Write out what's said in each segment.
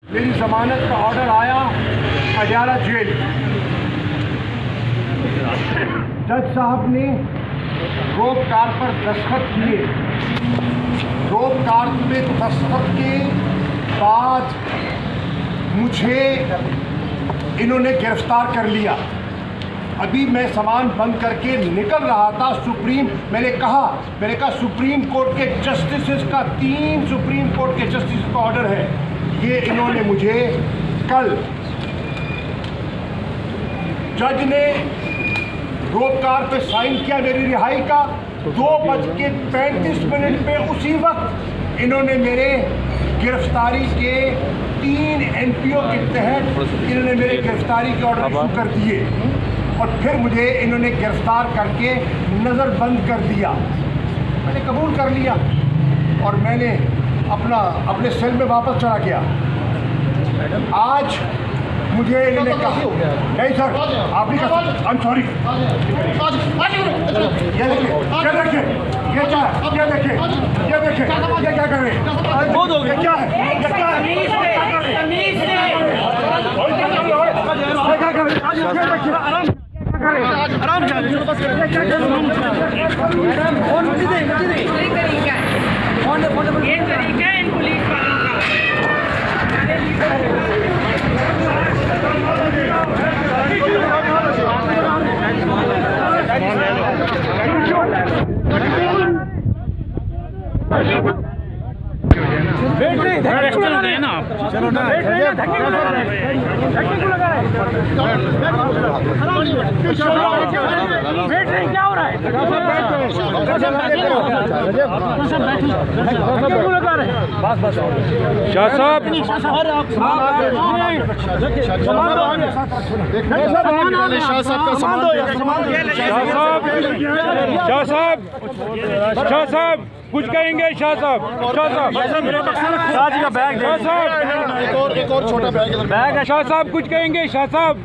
मेरी जमानत का ऑर्डर आया अडयाला जेल। जज साहब ने रोप कार पर दस्तखत किए। रोप कार पे दस्तखत के बाद मुझे इन्होंने गिरफ्तार कर लिया। अभी मैं सामान बंद करके निकल रहा था। मैंने कहा सुप्रीम कोर्ट के जस्टिसेस का 3 सुप्रीम कोर्ट के जस्टिस का ऑर्डर है। ये इन्होंने मुझे कल जज ने रोप कार पे साइन किया मेरी रिहाई का। 2:35 पे उसी वक्त इन्होंने मेरे गिरफ्तारी के 3 NPO के तहत इन्होंने मेरे गिरफ्तारी के ऑर्डर इशू कर दिए और फिर मुझे इन्होंने गिरफ्तार करके नज़रबंद कर दिया। मैंने कबूल कर लिया और मैंने अपने सेल में वापस चला गया। आज मुझे इन्होंने कहा नहीं सर आप नहीं कर सकते, आई एम सॉरी। ये देखिए ये देखिए ये क्या है, ये देखिए ये देखिए ये क्या कर रहे हैं, ये क्या है, ये क्या है, ये क्या कर रहे हैं, आराम ये तरीका है इन पुलिस वालों का। चलो ना क्या हो रहा है? शाह साहब कुछ कहेंगे? शाह जी का बैग, एक और छोटा बैग है। शाह साहब कुछ कहेंगे? शाह साहब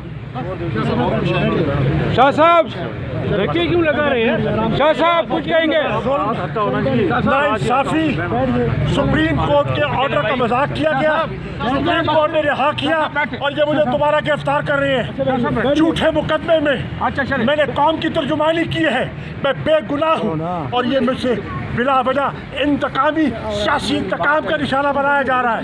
धक्के क्यों लगा रहे हैं? शाह साहब कुछ कहेंगे? नाइंसाफी, सुप्रीम कोर्ट के ऑर्डर का मजाक किया गया। सुप्रीम कोर्ट ने रिहा किया और ये मुझे दोबारा गिरफ्तार कर रहे हैं झूठे मुकदमे में। मैंने कौम की तर्जुमानी की है, मैं बेगुनाह हूँ और ये मुझसे बिला वजह इंतकामी सियासी इंतकाम का निशाना बनाया जा रहा है।